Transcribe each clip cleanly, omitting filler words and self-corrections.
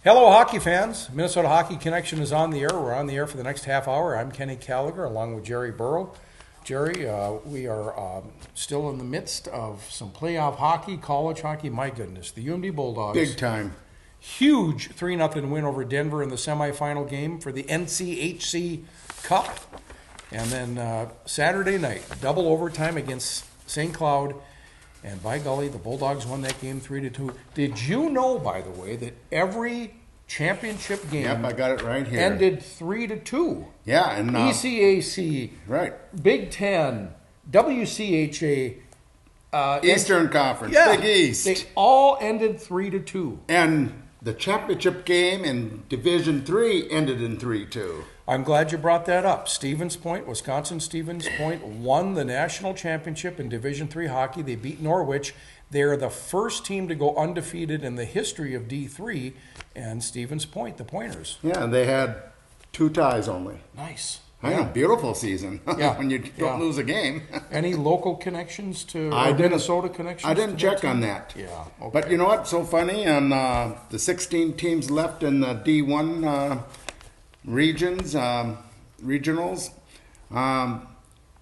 Hello, hockey fans. Minnesota Hockey Connection is on the air. We're on the air for the next half hour. I'm Kenny Gallagher along with Jerry Burrow. Jerry, we are still in the midst of some playoff hockey, college hockey. My goodness, the UMD Bulldogs. Big time. Huge 3-0 win over Denver in the semifinal game for the NCHC Cup. And then Saturday night, double overtime against St. Cloud. And by golly, the Bulldogs won that game 3-2. Did you know, by the way, that every championship game Yep, I got it right here. ended 3-2? Yeah, and ECAC, right. Big Ten, WCHA, Eastern Conference, yeah, Big East. They all ended 3-2. And the championship game in Division 3 ended in 3-2. I'm glad you brought that up. Stevens Point, Wisconsin Stevens Point won the national championship in Division III hockey. They beat Norwich. They're the first team to go undefeated in the history of D3, and Stevens Point, the Pointers. Yeah, and they had 2 ties only. Nice. Yeah, beautiful season. Yeah. When you don't lose a game. Any local connections to Minnesota connections? I didn't to that check team? on that. Yeah. Okay. But you know what's so funny? On the 16 teams left in the D1 regionals,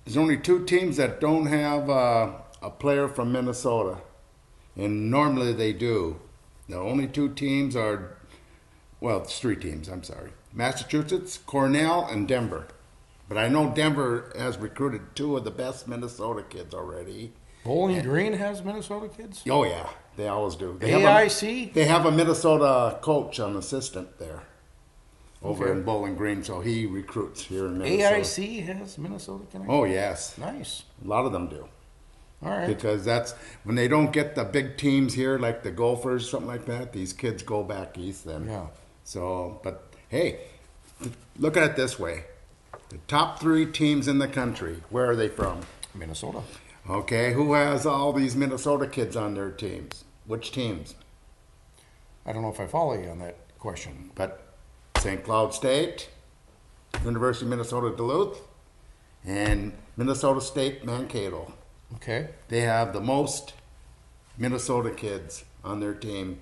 there's only 2 teams that don't have a player from Minnesota. And normally they do. The only 2 teams are, well, it's 3 teams, I'm sorry. Massachusetts, Cornell, and Denver. But I know Denver has recruited 2 of the best Minnesota kids already. Bowling Green has Minnesota kids? Oh, yeah. They always do. AIC? They have a Minnesota coach, an assistant there over Okay. in Bowling Green, so he recruits here in Minnesota. AIC has Minnesota connections? Oh, yes. Nice. A lot of them do. All right. Because that's when they don't get the big teams here, like the Gophers, something like that, these kids go back east then. Yeah. So, but hey, look at it this way. The top 3 teams in the country, where are they from? Minnesota. Okay, who has all these Minnesota kids on their teams? Which teams? I don't know if I follow you on that question. But St. Cloud State, University of Minnesota Duluth, and Minnesota State Mankato. Okay. They have the most Minnesota kids on their team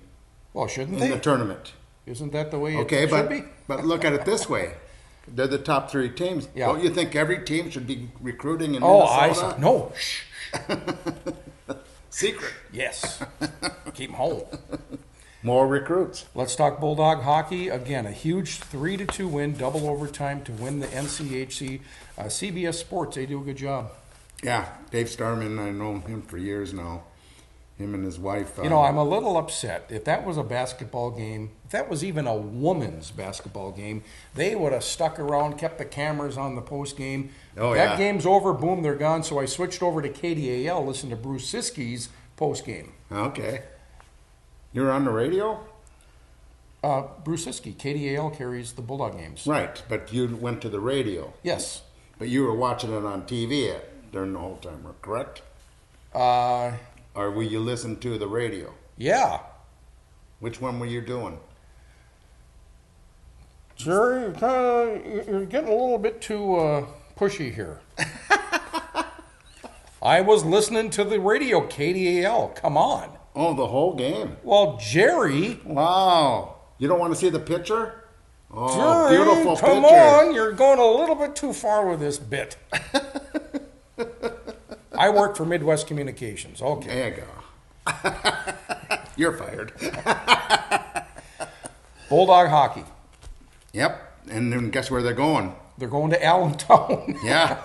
Well, shouldn't in they? the tournament. Isn't that the way Okay, it should be? but look at it this way. They're the top 3 teams. Yeah. Don't you think every team should be recruiting in Oh, Minnesota? no. Shh. Secret. Yes. Keep them home. More recruits. Let's talk Bulldog hockey. Again, a huge 3-2 win, double overtime to win the NCHC. CBS Sports, they do a good job. Yeah, Dave Starman, I know him for years now. Him and his wife. You know, I'm a little upset. If that was a basketball game, if that was even a woman's basketball game, they would have stuck around, kept the cameras on the post game. Oh, that yeah. game's over, boom, they're gone. So I switched over to KDAL, listened to Bruce Siski's post game. Okay. You were on the radio? Bruce Siski, KDAL carries the Bulldog games. Right, but you went to the radio. Yes. But you were watching it on TV during the whole time, correct? Or were you listening to the radio? Yeah. Which one were you doing? Jerry, you're getting a little bit too pushy here. I was listening to the radio, KDAL. Come on. Oh, the whole game. Well, Jerry. Wow. You don't want to see the picture? Oh, Jerry, beautiful come picture. on. You're going a little bit too far with this bit. I work for Midwest Communications. Okay. There you go. You're fired. Bulldog hockey. Yep. And then guess where they're going? They're going to Allentown. Yeah.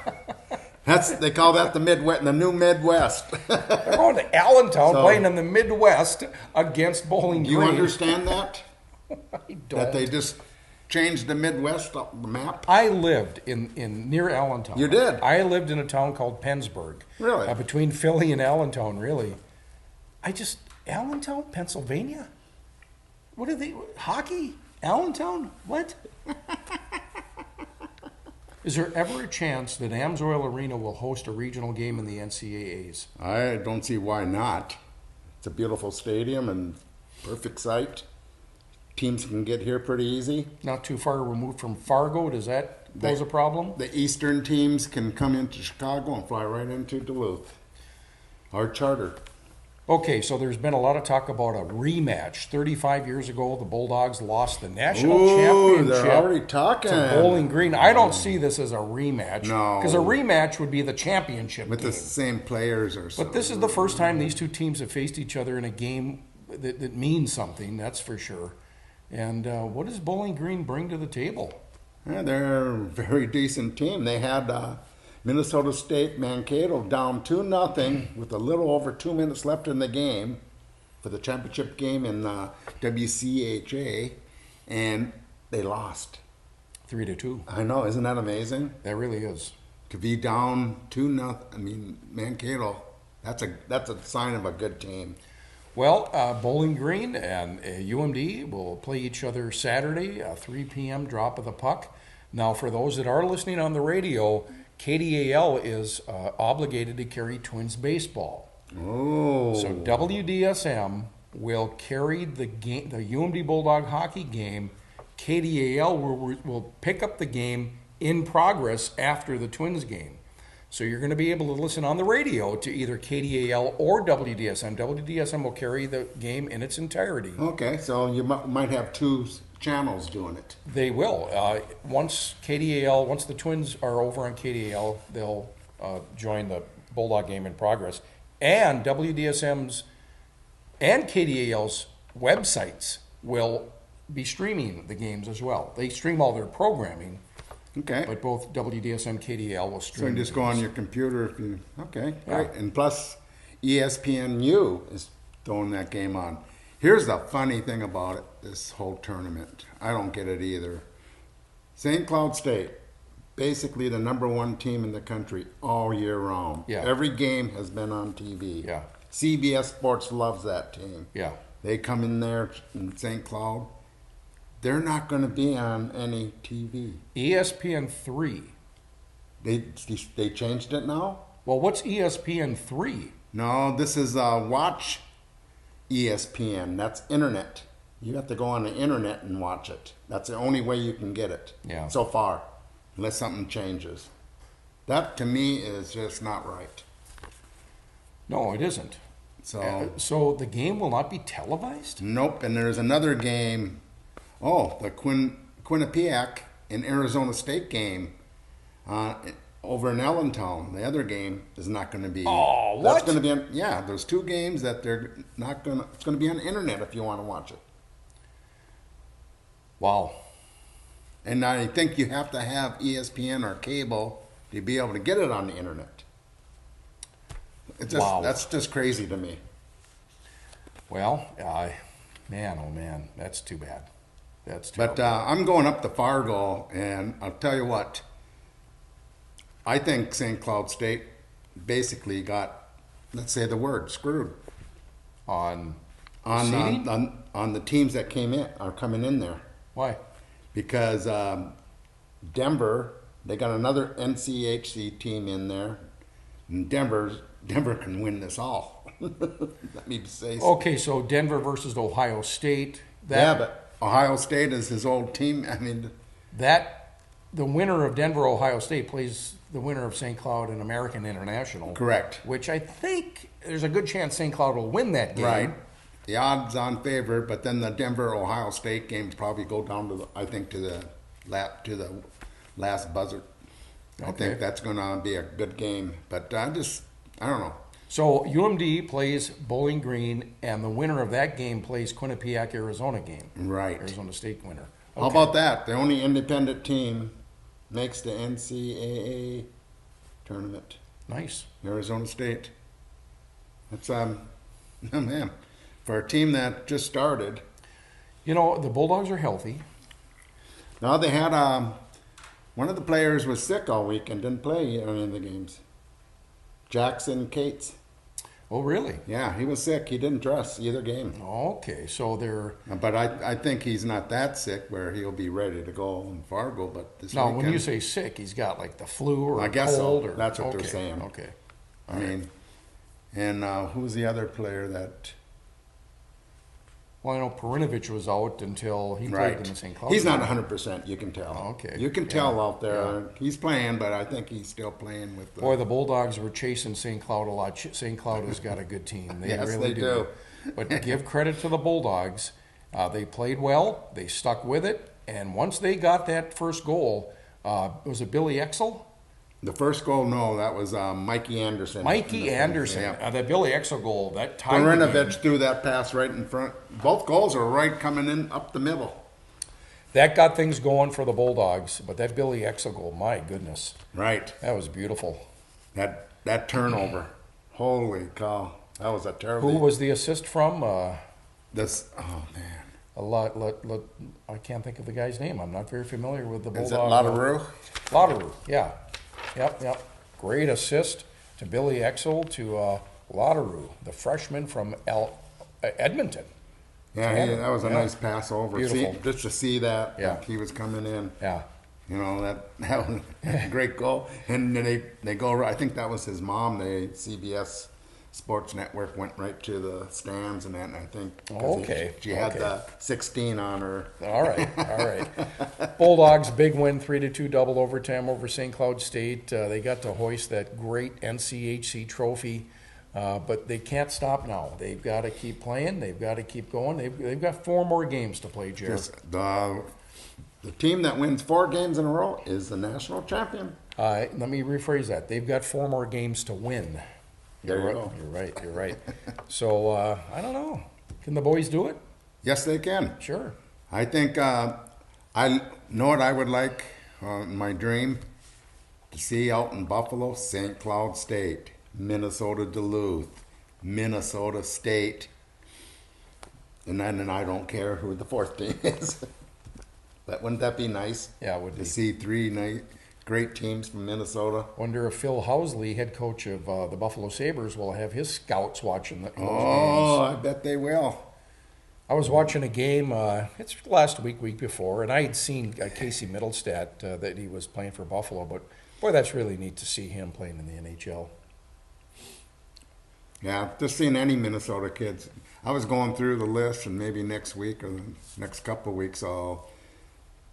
They call that the Midwest, the new Midwest. They're going to Allentown, So- playing in the Midwest against Bowling Green. You understand that? I don't. That they just changed the Midwest up the map? I lived in near Allentown. You did? I lived in a town called Pennsburg. Really? Between Philly and Allentown, really. Allentown, Pennsylvania? What are they, hockey? Allentown? What? Is there ever a chance that Amsoil Arena will host a regional game in the NCAAs? I don't see why not. It's a beautiful stadium and perfect site. Teams can get here pretty easy. Not too far removed from Fargo. Does that pose a problem? The eastern teams can come into Chicago and fly right into Duluth. Our charter. Okay, so there's been a lot of talk about a rematch. 35 years ago, the Bulldogs lost the national championship they're already talking. to Bowling Green. I don't see this as a rematch. No. Because a rematch would be the championship With game. the same players or something. But this is the first time these two teams have faced each other in a game that means something, that's for sure. And what does Bowling Green bring to the table? Yeah, they're a very decent team. They had Minnesota State Mankato down 2-0 with a little over 2 minutes left in the game for the championship game in WCHA, and they lost 3-2. I know, isn't that amazing? That really is. To be down 2-0, I mean, Mankato, that's a sign of a good team. Well, Bowling Green and UMD will play each other Saturday, 3 p.m. drop of the puck. Now, for those that are listening on the radio, KDAL is obligated to carry Twins baseball. Oh. So WDSM will carry the game, the UMD Bulldog hockey game. KDAL will pick up the game in progress after the Twins game. So you're going to be able to listen on the radio to either KDAL or WDSM. WDSM will carry the game in its entirety. Okay, so you might have two channels doing it. They will. Once the Twins are over on KDAL, they'll join the Bulldog game in progress. And WDSM's and KDAL's websites will be streaming the games as well. They stream all their programming. Okay. But both WDSM and KDAL will stream. So you just go on your computer if you. Okay, Yeah. great. And plus, ESPNU is throwing that game on. Here's the funny thing about it: this whole tournament, I don't get it either. St. Cloud State, basically the #1 team in the country all year round. Yeah. Every game has been on TV. Yeah. CBS Sports loves that team. Yeah. They come in there in St. Cloud. They're not going to be on any TV. ESPN 3. They changed it now? Well, what's ESPN 3? No, this is Watch ESPN. That's internet. You have to go on the internet and watch it. That's the only way you can get it. Yeah. So far, unless something changes. That to me is just not right. No, it isn't. So So the game will not be televised? nope. And there's another game. Oh, the Quinnipiac and Arizona State game over in Allentown. The other game is not going to be. Oh, what? That's going to be on, yeah, there's two games that they're not going to. It's going to be on the internet if you want to watch it. Wow. And I think you have to have ESPN or cable to be able to get it on the internet. It's just, Wow. That's just crazy to me. Well, man, oh man, that's too bad. That's too But bad. I'm going up to Fargo, and I'll tell you what. I think St. Cloud State basically got, let's say the word, screwed On on seeding? on the teams that are coming in there, Why? because Denver, they got another NCHC team in there, and Denver can win this all. Let me say so. Okay, so Denver versus Ohio State. Yeah, but Ohio State is his old team. I mean, The winner of Denver Ohio State plays the winner of St. Cloud and American International. correct. Which I think there's a good chance St. Cloud will win that game. Right. The odds on favor, but then the Denver Ohio State games probably go down to the last buzzer. I Okay. think that's going to be a good game, but I don't know. So UMD plays Bowling Green, and the winner of that game plays Quinnipiac Arizona game. Right. Arizona State winner. How about that? The only independent team makes the NCAA tournament. Nice. Arizona State. That's oh man, for a team that just started. You know, the Bulldogs are healthy. Now they had one of the players was sick all week and didn't play any of the games. Jackson Cates. Oh, really? Yeah, he was sick. He didn't dress either game. Okay, so they're... But I think he's not that sick where he'll be ready to go in Fargo. But this Now, weekend, when you say sick, he's got like the flu or I a guess so. cold? Or, That's what they're okay, saying. Okay. I mean, and who's the other player that? Well, I know Perinovich was out until he played in the St. Cloud. He's not 100%, you can tell. Okay. You can tell out there. Yeah. He's playing, but I think he's still playing with Boy, the Bulldogs were chasing St. Cloud a lot. St. Cloud has got a good team. They Yes, really they do. But to give credit to the Bulldogs, they played well. They stuck with it. And once they got that first goal, was it Billy Exel? The first goal, no, that was Mikey Anderson. Mikey Anderson. Yeah. That Billy Exel goal, that tied the game. Perinovich threw that pass right in front. Both goals are right coming in up the middle. That got things going for the Bulldogs. But that Billy Exel goal, my goodness. Right. That was beautiful. That turnover. Holy cow. That was a terrible. Who was the assist from? Oh, man. I can't think of the guy's name. I'm not very familiar with the Is Bulldog. it Laudereau? Laudereau, yeah. Yep. Great assist to Billy Exel, to Laudereau, the freshman from Edmonton. Yeah, that was a nice pass over. Beautiful. Just to see that, Yeah. like he was coming in. Yeah. You know, that was a great goal. And then they go, I think that was his mom, the CBS Sports Network went right to the stands and that, and I think 'cause she had the 16 on her. All right. Bulldogs, big win, 3-2 double overtime over St. Cloud State. They got to hoist that great NCHC trophy, but they can't stop now. They've got to keep playing. They've got to keep going. They've got 4 more games to play, Jared. The team that wins 4 games in a row is the national champion. Let me rephrase that. They've got 4 more games to win. There you go. You're right. So, I don't know. Can the boys do it? Yes, they can. Sure. I think I know what I would like in my dream to see out in Buffalo, St. Cloud State, Minnesota Duluth, Minnesota State, and then I don't care who the 4th team is. But wouldn't that be nice? Yeah, it would be. To see 3 great teams from Minnesota. Wonder if Phil Housley, head coach of the Buffalo Sabres, will have his scouts watching those games. I bet they will. I was watching a game, it's last week before, and I had seen Casey Middlestat that he was playing for Buffalo, but boy, that's really neat to see him playing in the NHL. Yeah, just seeing any Minnesota kids. I was going through the list, and maybe next week or the next couple of weeks I'll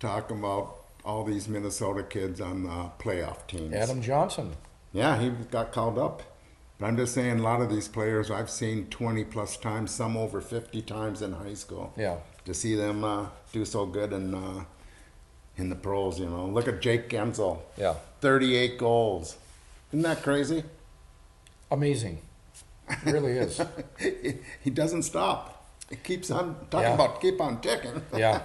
talk about all these Minnesota kids on the playoff teams. Adam Johnson. Yeah, he got called up. But I'm just saying a lot of these players I've seen 20-plus times, some over 50 times in high school. Yeah. To see them do so good in the pros, you know. Look at Jake Gensel. Yeah. 38 goals. Isn't that crazy? Amazing. It really is. He doesn't stop. He keeps on keep on ticking. Yeah.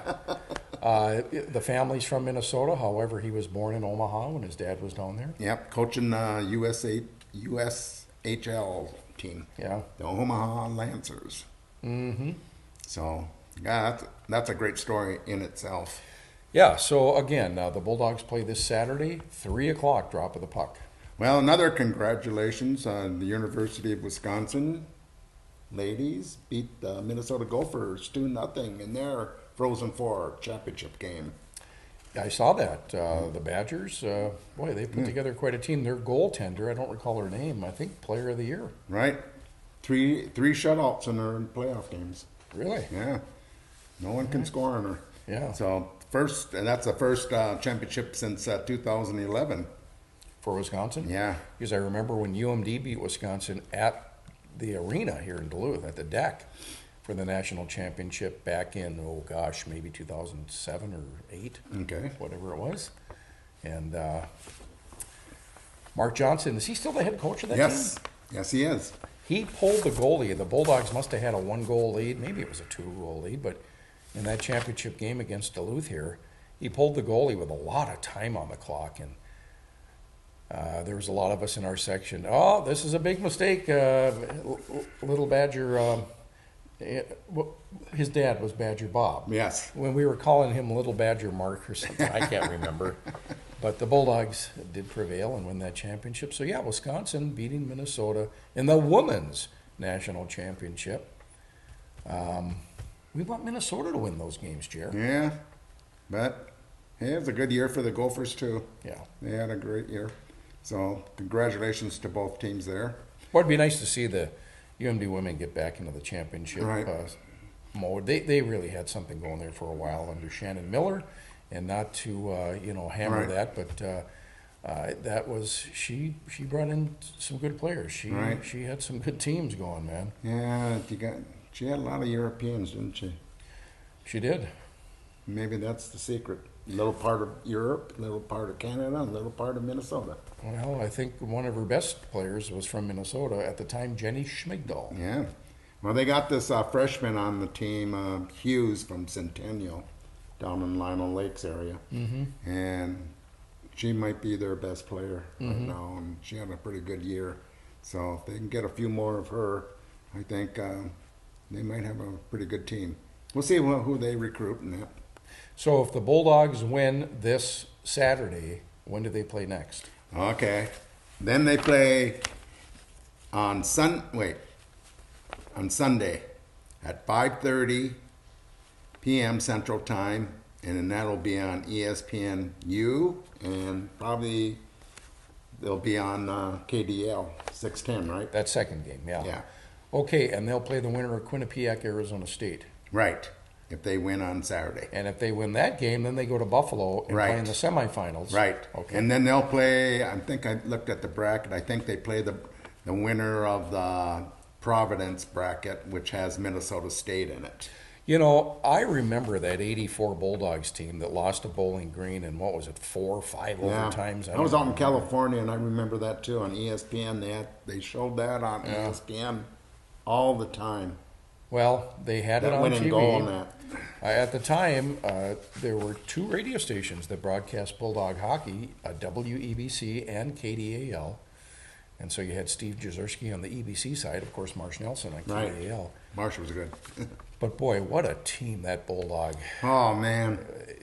The family's from Minnesota. However, he was born in Omaha when his dad was down there. Yep, coaching USHL team. Yeah. The Omaha Lancers. Mm-hmm. So, yeah, that's a great story in itself. Yeah, so again, the Bulldogs play this Saturday, 3 o'clock, drop of the puck. Well, another congratulations on the University of Wisconsin ladies beat the Minnesota Gophers 2-0 in their Frozen Four championship game. I saw that. The Badgers, boy, they put together quite a team. Their goaltender, I don't recall her name, I think Player of the Year. Right. Three shutouts in her playoff games. Really? Yeah. No one can score on her. Yeah. So, that's the first championship since 2011. For Wisconsin? Yeah. Because I remember when UMD beat Wisconsin at the arena here in Duluth, at the deck, for the national championship back in, maybe 2007 or 8. Okay. Whatever it was. And Mark Johnson, is he still the head coach of that team? Yes, he is. He pulled the goalie. The Bulldogs must have had a 1-goal lead. Maybe it was a 2-goal lead, but in that championship game against Duluth here, he pulled the goalie with a lot of time on the clock, and there was a lot of us in our section. Oh, this is a big mistake. Little Badger, his dad was Badger Bob. Yes. When we were calling him Little Badger Mark or something, I can't remember. But the Bulldogs did prevail and win that championship. So, yeah, Wisconsin beating Minnesota in the women's national championship. We want Minnesota to win those games, Jer. Yeah, but hey, it was a good year for the Gophers, too. Yeah. They had a great year. So, congratulations to both teams there. Well, it'd be nice to see the UMD women get back into the championship. Right. mode. They really had something going there for a while under Shannon Miller, and not to hammer Right. that, but that was she brought in some good players. Right. She had some good teams going, man. Yeah, she had a lot of Europeans, didn't she? She did. Maybe that's the secret. A little part of Europe, a little part of Canada, a little part of Minnesota. Well, I think one of her best players was from Minnesota at the time, Jenny Schmigdal. Yeah. Well, they got this freshman on the team, Hughes from Centennial, down in Lionel Lakes area. Mm-hmm. And she might be their best player right now, and she had a pretty good year. So if they can get a few more of her, I think they might have a pretty good team. We'll see who they recruit in that. So if the Bulldogs win this Saturday, when do they play next? Okay. Then they play on Sunday at 5:30 p.m. Central Time, and then that'll be on ESPNU, and probably they'll be on KDL 610, right? That second game, yeah. Yeah. Okay, and they'll play the winner of Quinnipiac, Arizona State. Right. If they win on Saturday. And if they win that game, then they go to Buffalo and play in the semifinals. Right. Okay. And then they'll play, I think I looked at the bracket, I think they play the winner of the Providence bracket, which has Minnesota State in it. You know, I remember that 84 Bulldogs team that lost to Bowling Green in, 4 or 5 overtimes? I was out in California, and I remember that too on ESPN. They showed that on ESPN all the time. Well, they had it That on win TV. and goal on that. At the time, there were 2 radio stations that broadcast Bulldog hockey, WEBC and KDAL. And so you had Steve Jezierski on the EBC side, of course, Marsh Nelson on KDAL. Right. Marsh was good. But boy, what a team that Bulldog Oh, man.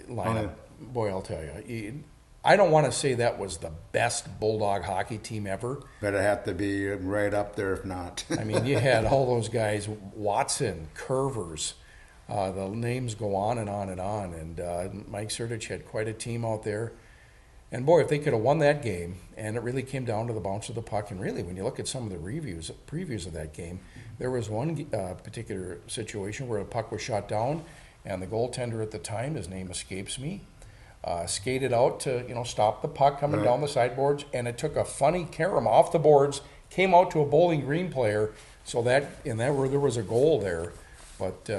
lineup. Boy, I'll tell you. I don't want to say that was the best Bulldog hockey team ever. But it had to be right up there if not. I mean, you had all those guys, Watson, Curvers, the names go on and on and on. And Mike Sertich had quite a team out there. And boy, if they could have won that game, and it really came down to the bounce of the puck, and really, when you look at some of the previews of that game, there was one particular situation where a puck was shot down, and the goaltender at the time, his name escapes me, skated out to stop the puck coming down the sideboards, and it took a funny carom off the boards, came out to a Bowling Green player, so that where there was a goal there. But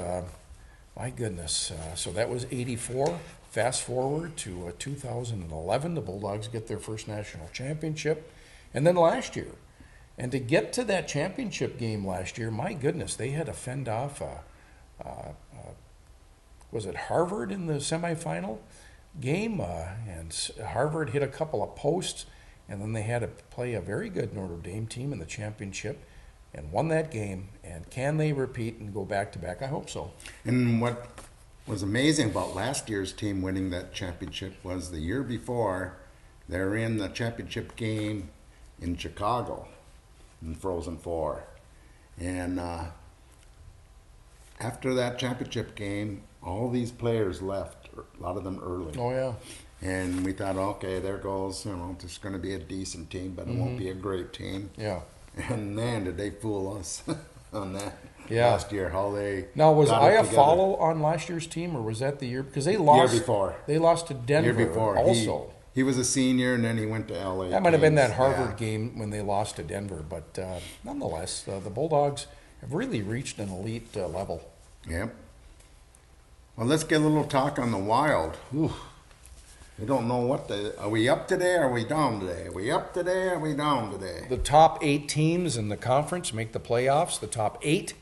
my goodness, so that was 84. Fast forward to 2011, the Bulldogs get their first national championship, and then last year. And to get to that championship game last year, my goodness, they had to fend off, was it Harvard in the semifinal game? And Harvard hit a couple of posts, and then they had to play a very good Notre Dame team in the championship and won that game. And can they repeat and go back-to-back? I hope so. And what was amazing about last year's team winning that championship was the year before, they're in the championship game in Chicago in Frozen Four. And after that championship game, all these players left, a lot of them early. Oh, yeah. And we thought, okay, there goes, it's going to be a decent team, but it won't be a great team. Yeah. And man, did they fool us on that. Yeah. Last year, how they Now, was got it Iafallo on last year's team, or was that the year? Because they lost. Year before. They lost to Denver Year before. also. He was a senior, and then he went to LA. That might have been that Kings. Harvard game when they lost to Denver. But nonetheless, the Bulldogs have really reached an elite level. Yep. Well, let's get a little talk on the Wild. Whew. We don't know are we up today or are we down today? Are we up today or are we down today? The top 8 teams in the conference make the playoffs. The top 8,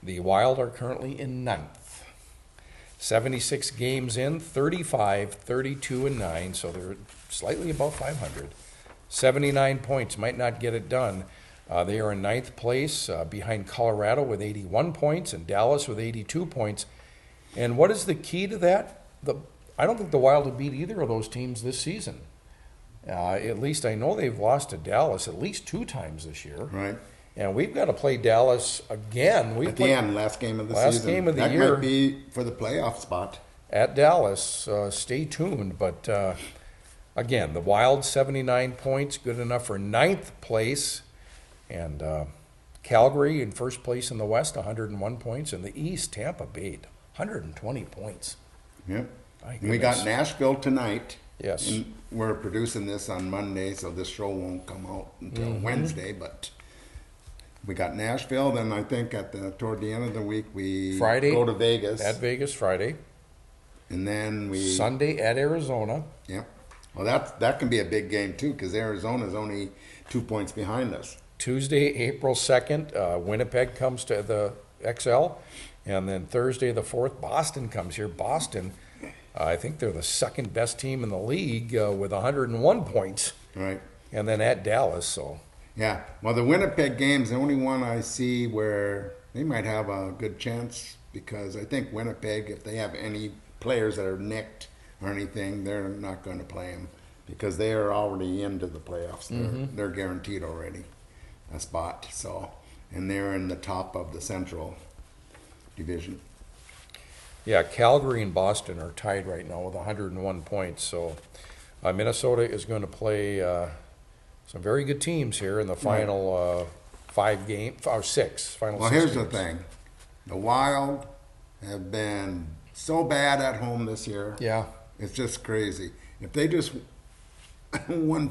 the Wild are currently in 9th. 76 games in, 35, 32, and 9, so they're slightly above 500. 79 points, might not get it done. They are in 9th place behind Colorado with 81 points and Dallas with 82 points. And what is the key to that? I don't think the Wild would beat either of those teams this season. At least I know they've lost to Dallas at least 2 times this year. Right. And we've got to play Dallas again. At the end, last game of the last season. game of the that year. might be for the playoff spot. At Dallas. Stay tuned. But again, the Wild 79 points, good enough for 9th place. And Calgary in first place in the West, 101 points. In the East, Tampa Bay, 120 points. Yep. My And we got goodness. Nashville tonight. Yes. And we're producing this on Monday, so this show won't come out until Wednesday. But we got Nashville. Then I think toward the end of the week we Friday go to Vegas, At Vegas, Friday. and then we Sunday at Arizona. Yep. Well, that can be a big game too, because Arizona's only 2 points behind us. Tuesday, April 2nd, Winnipeg comes to the XL. And then Thursday the 4th, Boston comes here. Boston, I think they're the second best team in the league with 101 points. Right. And then at Dallas, so. Yeah. Well, the Winnipeg game's the only one I see where they might have a good chance, because I think Winnipeg, if they have any players that are nicked or anything, they're not going to play them, because they are already into the playoffs. They're guaranteed already a spot. So, and they're in the top of the Central Division. Yeah, Calgary and Boston are tied right now with 101 points. So Minnesota is going to play some very good teams here in the final 6 final. Well, 6 here's games. the thing: the Wild have been so bad at home this year. Yeah, It's just crazy. If they just won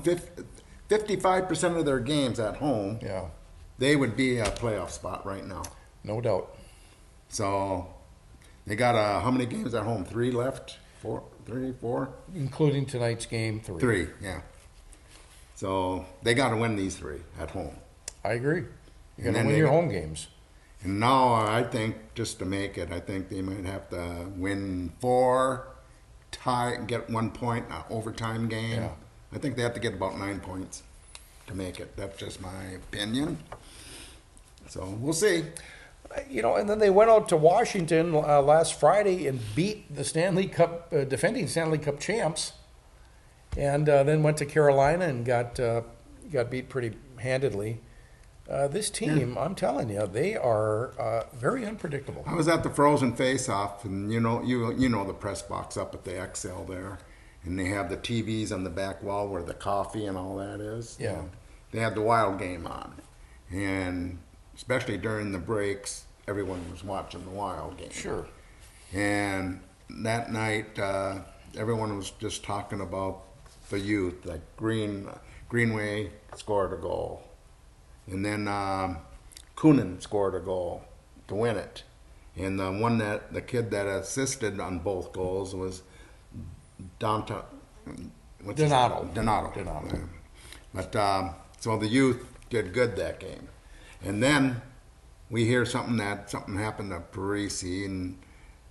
55% of their games at home, yeah, they would be a playoff spot right now. no doubt. So they got how many games at home? 3 left? 4? 3, 4? Including tonight's game 3. 3, yeah. So they got to win these 3 at home. I agree. You're going And to then win they- your home games. And now I think just to make it, I think they might have to win 4, tie, get 1 point, overtime game. Yeah. I think they have to get about 9 points to make it. That's just my opinion. So we'll see. You know, and then they went out to Washington last Friday and beat the Stanley Cup, defending Stanley Cup champs, and then went to Carolina and got beat pretty handedly. This team, I'm telling you, they are very unpredictable. I was at the Frozen Face-Off, and you know the press box up at the XL there, and they have the TVs on the back wall where the coffee and all that is. Yeah. They had the Wild game on, and especially during the breaks, everyone was watching the Wild game. Sure. And that night, everyone was just talking about the youth. Like Greenway scored a goal, and then Coonan scored a goal to win it. And the kid that assisted on both goals was Donato. Donato. But so the youth did good that game. And then we hear something happened to Parisi, and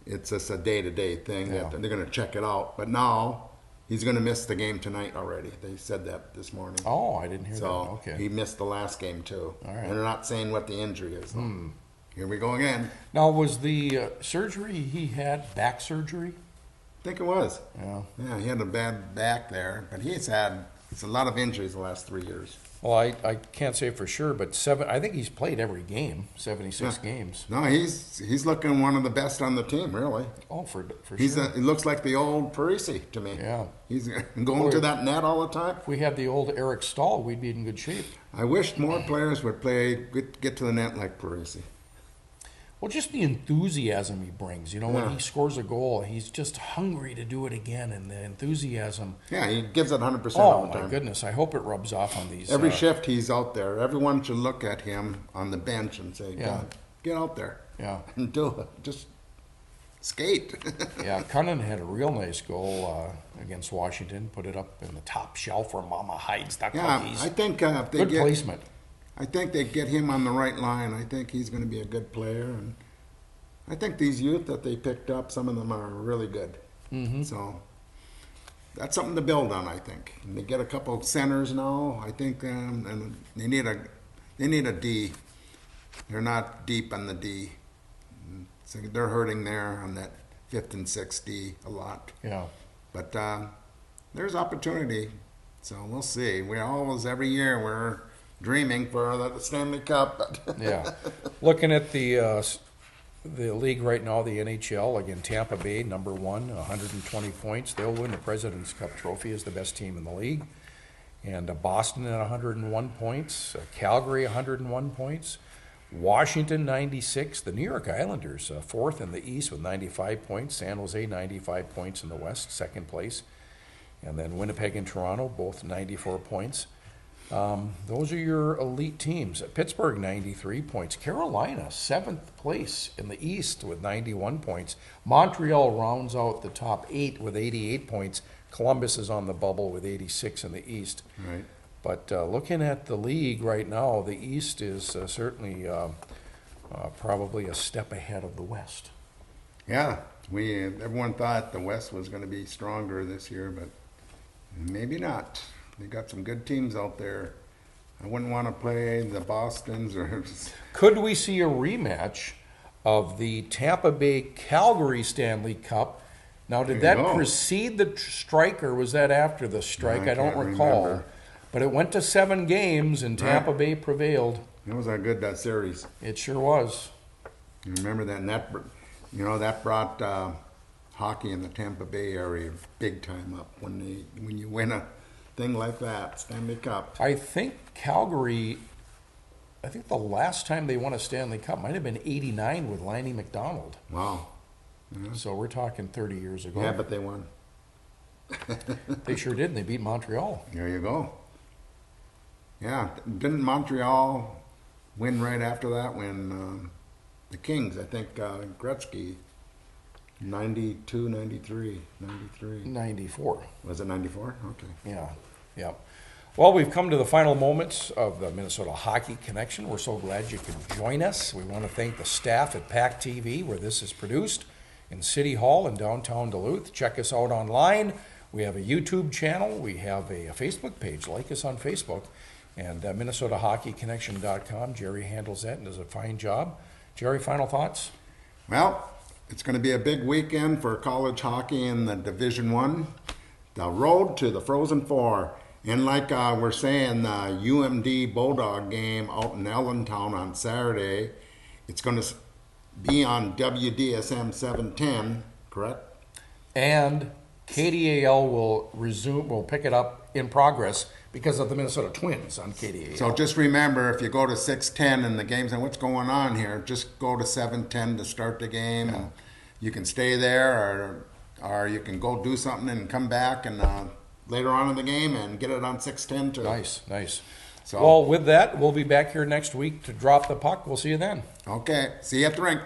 it's just a day-to-day thing that they're going to check it out. But now he's going to miss the game tonight already. They said that this morning. Oh, I didn't hear that. So Okay. he missed the last game too. All right. And they're not saying what the injury is. Though. Here we go again. Now, was the surgery he had back surgery? I think it was. Yeah. Yeah, he had a bad back there, but it's a lot of injuries the last 3 years. Well, I can't say for sure, but I think he's played every game, 76 games. No, he's looking one of the best on the team, really. Oh, for He sure. looks like the old Parisi to me. Yeah. He's going to that net all the time. If we had the old Eric Stahl, we'd be in good shape. I wish more players would get to the net like Parisi. Well, just the enthusiasm he brings. You know, Yeah. when he scores a goal, he's just hungry to do it again, and the enthusiam. Yeah, he gives it 100% all Oh, the my time. goodness. I hope it rubs off on these. Every shift he's out there. Everyone should look at him on the bench and say, Yeah. God, get out there Yeah. and do it. Just skate. Yeah, Cunnan had a real nice goal against Washington. Put it up in the top shelf where Mama hides the Yeah, cookies. I think if they Good placement. I think they get him on the right line. I think he's going to be a good player, and I think these youth that they picked up, some of them are really good. Mm-hmm. So that's something to build on. I think and they get a couple of centers now. I think, and they need a D. They're not deep on the D, so they're hurting there on that 5th and 6th D a lot. Yeah. But there's opportunity, so we'll see. Every year we're dreaming for the Stanley Cup. But Yeah. Looking at the league right now, the NHL, again, Tampa Bay, number 1, 120 points. They'll win the President's Cup trophy as the best team in the league. And Boston at 101 points. Calgary, 101 points. Washington 96. The New York Islanders fourth in the East with 95 points. San Jose 95 points in the West, second place. And then Winnipeg and Toronto, both 94 points. Those are your elite teams. Pittsburgh 93 points. Carolina 7th place in the East with 91 points. Montreal rounds out the top 8 with 88 points. Columbus is on the bubble with 86 in the East. Right. But looking at the league right now, the East is certainly probably a step ahead of the West. Yeah, everyone thought the West was going to be stronger this year, but maybe not. They got some good teams out there. I wouldn't want to play the Bostons or. Could we see a rematch of the Tampa Bay Calgary Stanley Cup? Now, did that precede the strike or was that after the strike? I don't recall. Remember. But it went to 7 games and Tampa Bay prevailed. It was a good series. It sure was. You remember that? And that brought hockey in the Tampa Bay area big time up when you win a thing like that, Stanley Cup. I think Calgary, the last time they won a Stanley Cup might have been '89 with Lanny McDonald. Wow. Yeah. So we're talking 30 years ago. Yeah, but they won. They sure did, and they beat Montreal. There you go. Yeah, didn't Montreal win right after that when the Kings, I think Gretzky, 92, 93, 93. 94. Was it 94? Okay. Yeah. Well, we've come to the final moments of the Minnesota Hockey Connection. We're so glad you could join us. We want to thank the staff at PACT-TV, where this is produced, in City Hall in downtown Duluth. Check us out online. We have a YouTube channel. We have a Facebook page. Like us on Facebook. And MinnesotaHockeyConnection.com. Jerry handles that and does a fine job. Jerry, final thoughts? Well, it's going to be a big weekend for college hockey in the Division I. The road to the Frozen Four. And like we're saying, the UMD Bulldog game out in Allentown on Saturday, it's going to be on WDSM 710, correct? And KDAL will pick it up in progress because of the Minnesota Twins on KDAL. So just remember, if you go to 610 and the game's and what's going on here, just go to 710 to start the game, and you can stay there, or you can go do something and come back and later on in the game and get it on 610 too. Nice. So, well, with that, we'll be back here next week to drop the puck. We'll see you then. Okay, see you at the rink.